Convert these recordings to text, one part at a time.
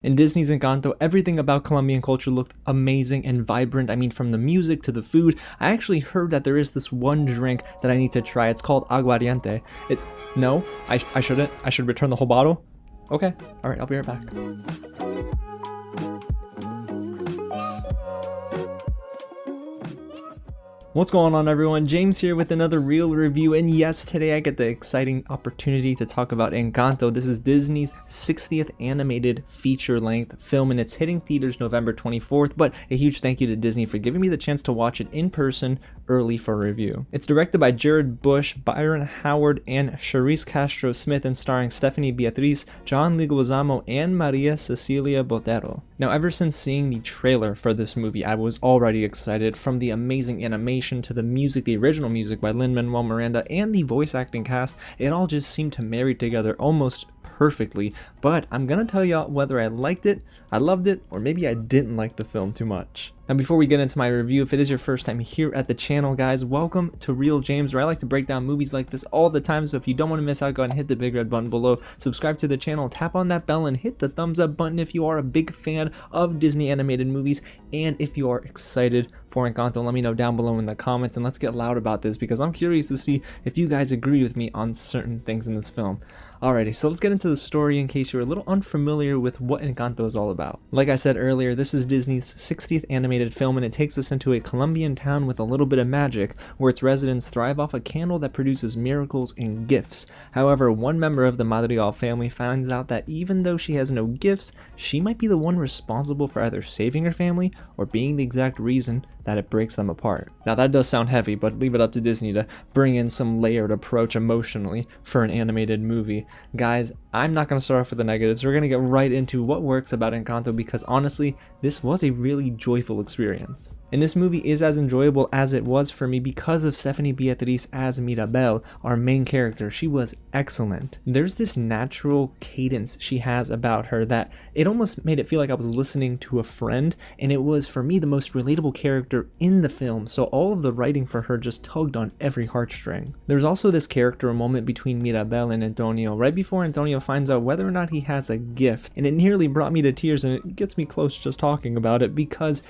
In Disney's Encanto, everything about Colombian culture looked amazing and vibrant. I mean, from the music to the food. I actually heard that there is this one drink that I need to try. It's called aguardiente. No, I shouldn't. I should return the whole bottle. Okay, all right, I'll be right back. What's going on, everyone? James here with another real review, and yes, today I get the exciting opportunity to talk about Encanto. This is Disney's 60th animated feature-length film, and it's hitting theaters November 24th, but a huge thank you to Disney for giving me the chance to watch it in person early for review. It's directed by Jared Bush, Byron Howard, and Charise Castro Smith, and starring Stephanie Beatriz, John Leguizamo, and María Cecilia Botero. Now, ever since seeing the trailer for this movie, I was already excited. From the amazing animation to the music, the original music by Lin-Manuel Miranda, and the voice acting cast, it all just seemed to marry together almost perfectly. But I'm gonna tell y'all whether I liked it, I loved it, or maybe I didn't like the film too much. Now, before we get into my review, if it is your first time here at the channel, guys, welcome to Real James, where I like to break down movies like this all the time. So if you don't want to miss out, go ahead and hit the big red button below, subscribe to the channel, tap on that bell, and hit the thumbs up button if you are a big fan of Disney animated movies. And if you are excited for Encanto, let me know down below in the comments, and let's get loud about this because I'm curious to see if you guys agree with me on certain things in this film. Alrighty, so let's get into the story in case you're a little unfamiliar with what Encanto is all about. Like I said earlier, this is Disney's 60th animated film, and it takes us into a Colombian town with a little bit of magic, where its residents thrive off a candle that produces miracles and gifts. However, one member of the Madrigal family finds out that even though she has no gifts, she might be the one responsible for either saving her family or being the exact reason that it breaks them apart. Now, that does sound heavy, but leave it up to Disney to bring in some layered approach emotionally for an animated movie. Guys, I'm not going to start off with the negatives. We're going to get right into what works about Encanto because honestly, this was a really joyful experience. And this movie is as enjoyable as it was for me because of Stephanie Beatriz as Mirabel, our main character. She was excellent. There's this natural cadence she has about her that it almost made it feel like I was listening to a friend, and it was, for me, the most relatable character in the film, so all of the writing for her just tugged on every heartstring. There's also this character moment between Mirabel and Antonio right before Antonio finds out whether or not he has a gift, and it nearly brought me to tears, and it gets me close just talking about it because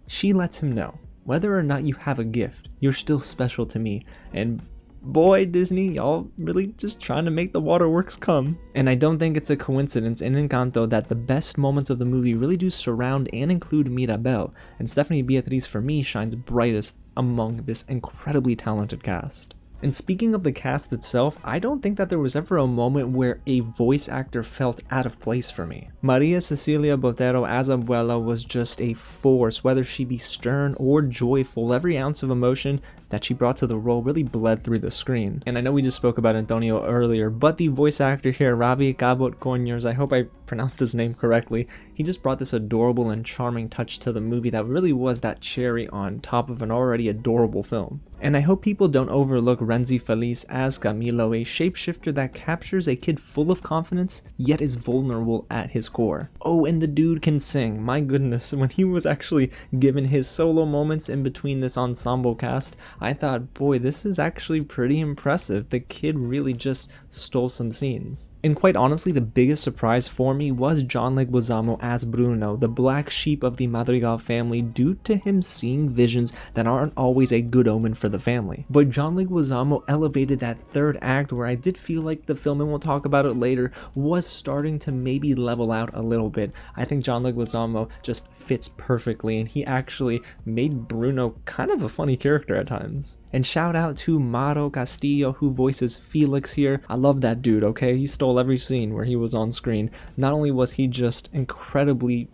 she lets him know, whether or not you have a gift, you're still special to me. And boy, Disney, y'all really just trying to make the waterworks come. And I don't think it's a coincidence in Encanto that the best moments of the movie really do surround and include Mirabel, and Stephanie Beatriz for me shines brightest among this incredibly talented cast. And speaking of the cast itself, I don't think that there was ever a moment where a voice actor felt out of place for me. María Cecilia Botero as Abuela was just a force, whether she be stern or joyful. Every ounce of emotion that she brought to the role really bled through the screen. And I know we just spoke about Antonio earlier, but the voice actor here, Ravi Cabot Conyers, I hope I pronounced his name correctly, he just brought this adorable and charming touch to the movie that really was that cherry on top of an already adorable film. And I hope people don't overlook Renzi Feliz as Camilo, a shapeshifter that captures a kid full of confidence, yet is vulnerable at his core. Oh, and the dude can sing. My goodness, when he was actually given his solo moments in between this ensemble cast, I thought, boy, this is actually pretty impressive. The kid really just stole some scenes. And quite honestly, the biggest surprise for me was John Leguizamo as Bruno, the black sheep of the Madrigal family, due to him seeing visions that aren't always a good omen for the family. But John Leguizamo elevated that third act where I did feel like the film, and we'll talk about it later, was starting to maybe level out a little bit. I think John Leguizamo just fits perfectly, and he actually made Bruno kind of a funny character at times. And shout out to Mauro Castillo, who voices Felix here. I love that dude, okay? He stole every scene where he was on screen. Not only was he just incredibly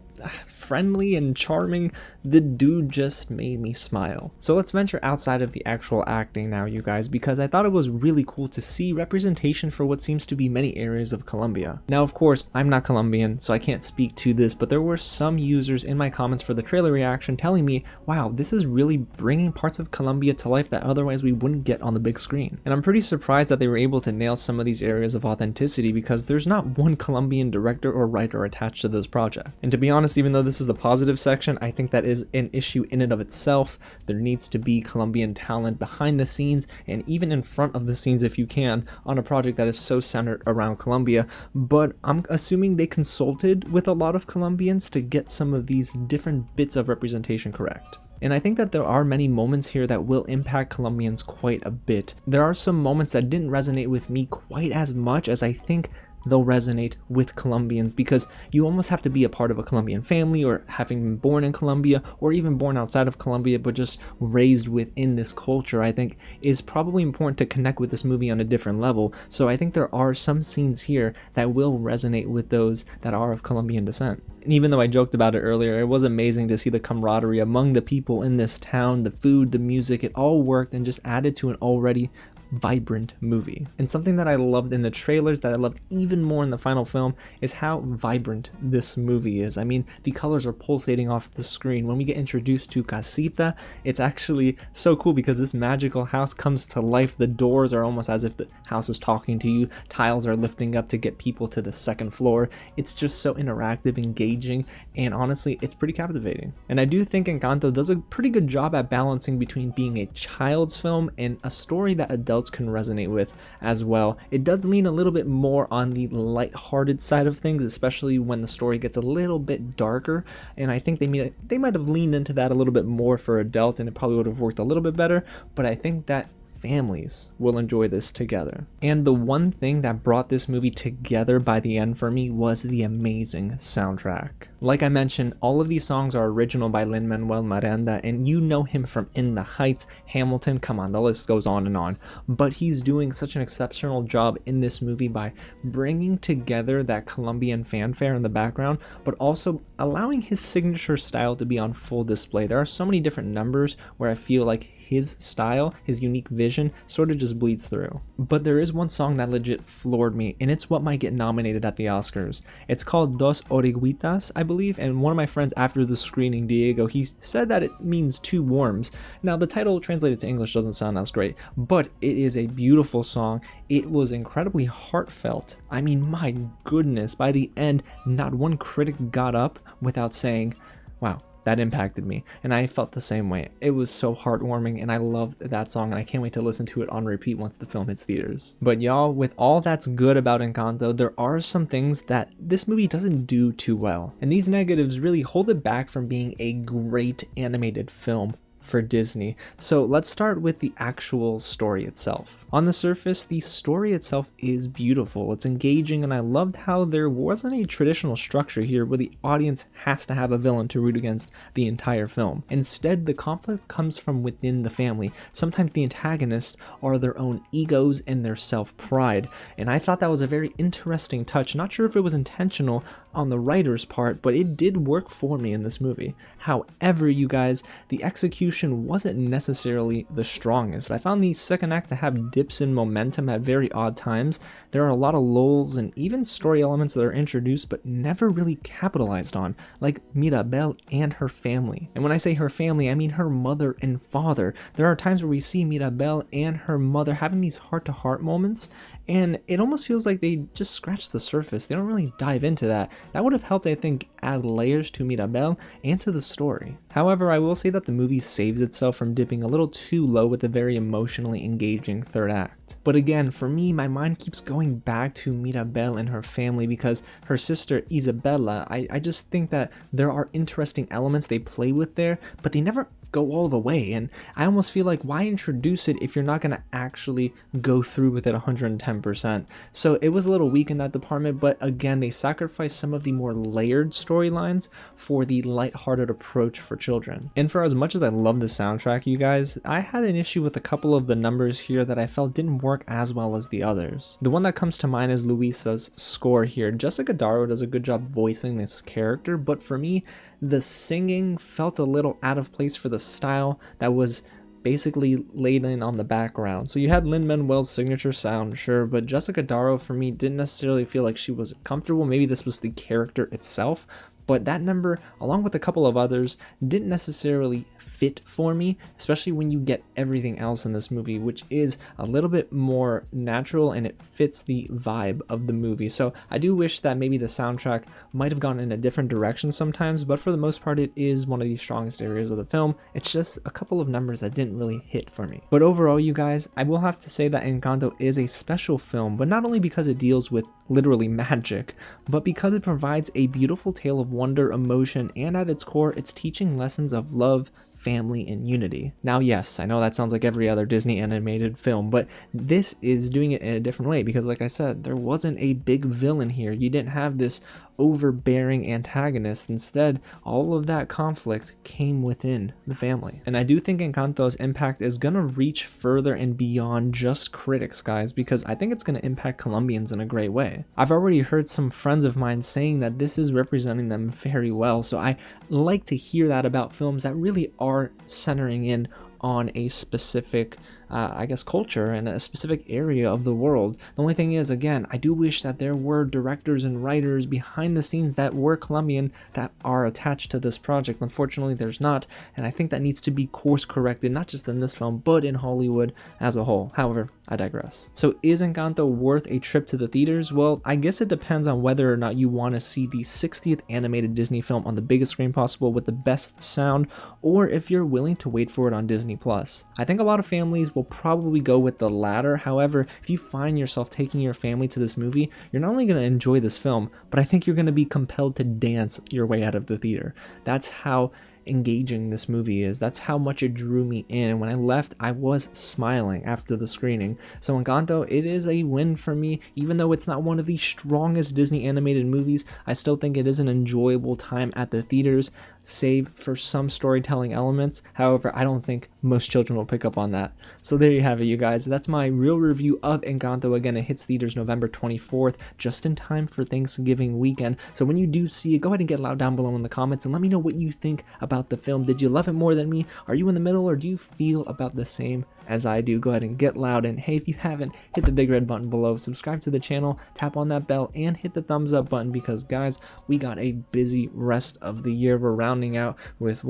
friendly and charming, the dude just made me smile. So let's venture outside of the actual acting now, you guys, because I thought it was really cool to see representation for what seems to be many areas of Colombia. Now, of course, I'm not Colombian, so I can't speak to this, but there were some users in my comments for the trailer reaction telling me, wow, this is really bringing parts of Colombia to life that otherwise we wouldn't get on the big screen. And I'm pretty surprised that they were able to nail some of these areas of authenticity because there's not one Colombian director or writer attached to this project. And to be honest, honest, even though this is the positive section, I think that is an issue in and of itself. There needs to be Colombian talent behind the scenes and even in front of the scenes if you can on a project that is so centered around Colombia. But I'm assuming they consulted with a lot of Colombians to get some of these different bits of representation correct. And I think that there are many moments here that will impact Colombians quite a bit. There are some moments that didn't resonate with me quite as much as I think they'll resonate with Colombians, because you almost have to be a part of a Colombian family, or having been born in Colombia, or even born outside of Colombia but just raised within this culture. I think is probably important to connect with this movie on a different level. So I think there are some scenes here that will resonate with those that are of Colombian descent. And even though I joked about it earlier, it was amazing to see the camaraderie among the people in this town, the food, the music, it all worked and just added to an already vibrant movie. And something that I loved in the trailers that I loved even more in the final film is how vibrant this movie is. I mean, the colors are pulsating off the screen. When we get introduced to Casita, it's actually so cool because this magical house comes to life. The doors are almost as if the house is talking to you. Tiles are lifting up to get people to the second floor. It's just so interactive, engaging, and honestly, it's pretty captivating. And I do think Encanto does a pretty good job at balancing between being a child's film and a story that adults can resonate with as well. It does lean a little bit more on the light-hearted side of things, especially when the story gets a little bit darker, and I think they might have leaned into that a little bit more for adults, and it probably would have worked a little bit better, but I think that families will enjoy this together. And the one thing that brought this movie together by the end for me was the amazing soundtrack. Like I mentioned, all of these songs are original by Lin-Manuel Miranda, and you know him from In the Heights, Hamilton, come on, the list goes on and on. But he's doing such an exceptional job in this movie by bringing together that Colombian fanfare in the background, but also allowing his signature style to be on full display. There are so many different numbers where I feel like his style, his unique vision, sort of just bleeds through. But there is one song that legit floored me, and it's what might get nominated at the Oscars. It's called Dos Oruguitas, I believe, and one of my friends after the screening, Diego, he said that it means two worms. Now the title translated to English doesn't sound as great, but it is a beautiful song. It was incredibly heartfelt. I mean, my goodness, by the end, not one critic got up without saying, wow, that impacted me, and I felt the same way. It was so heartwarming, and I loved that song, and I can't wait to listen to it on repeat once the film hits theaters. But y'all, with all that's good about Encanto, there are some things that this movie doesn't do too well, and these negatives really hold it back from being a great animated film for Disney. So let's start with the actual story itself. On the surface, the story itself is beautiful, it's engaging, and I loved how there wasn't a traditional structure here where the audience has to have a villain to root against the entire film. Instead, the conflict comes from within the family. Sometimes the antagonists are their own egos and their self-pride, and I thought that was a very interesting touch. Not sure if it was intentional on the writer's part, but it did work for me in this movie. However, you guys, the execution wasn't necessarily the strongest. I found the second act to have dips in momentum at very odd times. There are a lot of lulls and even story elements that are introduced but never really capitalized on, like Mirabel and her family. And when I say her family, I mean her mother and father. There are times where we see Mirabel and her mother having these heart-to-heart moments, and it almost feels like they just scratched the surface. They don't really dive into that. That would have helped, I think, add layers to Mirabel and to the story. However, I will say that the movie saves itself from dipping a little too low with the very emotionally engaging third act. But again, for me, my mind keeps going back to Mirabel and her family because her sister Isabella, I just think that there are interesting elements they play with there, but they never go all the way, and I almost feel like, why introduce it if you're not going to actually go through with it 110%? So it was a little weak in that department, but again, they sacrificed some of the more layered storylines for the lighthearted approach for children. And for as much as I love the soundtrack, you guys, I had an issue with a couple of the numbers here that I felt didn't work as well as the others. The one that comes to mind is Luisa's score here. Jessica Darrow does a good job voicing this character, but for me, the singing felt a little out of place for the style that was basically laid in on the background. So you had Lin-Manuel's signature sound, sure, but Jessica Darrow for me didn't necessarily feel like she was comfortable. Maybe this was the character itself, but that number, along with a couple of others, didn't necessarily fit for me, especially when you get everything else in this movie, which is a little bit more natural and it fits the vibe of the movie. So I do wish that maybe the soundtrack might have gone in a different direction sometimes, but for the most part, it is one of the strongest areas of the film. It's just a couple of numbers that didn't really hit for me. But overall, you guys, I will have to say that Encanto is a special film, but not only because it deals with literally magic, but because it provides a beautiful tale of wonder, emotion, and at its core, it's teaching lessons of love, family, and unity. Now, yes, I know that sounds like every other Disney animated film, but this is doing it in a different way because, like I said, there wasn't a big villain here. You didn't have this overbearing antagonist. Instead, all of that conflict came within the family. And I do think Encanto's impact is gonna reach further and beyond just critics, guys, because I think it's gonna impact Colombians in a great way. I've already heard some friends of mine saying that this is representing them very well, so I like to hear that about films that really are centering in on a specific I guess culture and a specific area of the world. The only thing is, again, I do wish that there were directors and writers behind the scenes that were Colombian that are attached to this project. Unfortunately, there's not, and I think that needs to be course corrected, not just in this film, but in Hollywood as a whole. However, I digress. So is Encanto worth a trip to the theaters? Well, I guess it depends on whether or not you want to see the 60th animated Disney film on the biggest screen possible with the best sound, or if you're willing to wait for it on Disney+. I think a lot of families will probably go with the latter. However, if you find yourself taking your family to this movie, you're not only going to enjoy this film, but I think you're going to be compelled to dance your way out of the theater. That's how engaging this movie is. That's how much it drew me in, and when I left, I was smiling after the screening. So Encanto, it is a win for me. Even though it's not one of the strongest Disney animated movies, I still think it is an enjoyable time at the theaters, save for some storytelling elements. However, I don't think most children will pick up on that. So there you have it, you guys. That's my real review of Encanto. Again, it hits theaters November 24th, just in time for Thanksgiving weekend. So when you do see it, go ahead and get loud down below in the comments and let me know what you think about the film. Did you love it more than me? Are you in the middle, or do you feel about the same as I do? Go ahead and get loud, and hey, if you haven't, hit the big red button below, subscribe to the channel, tap on that bell, and hit the thumbs up button, because guys, we got a busy rest of the year. We're rounding out with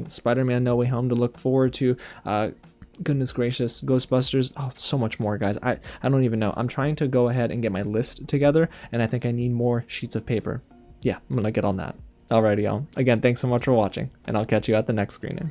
Spider-Man No Way Home to look forward to. Goodness gracious, Ghostbusters, oh, so much more, guys. I don't even know. I'm trying to go ahead and get my list together, and I think I need more sheets of paper. Yeah, I'm gonna get on that. Alrighty, y'all. Again, thanks so much for watching, and I'll catch you at the next screening.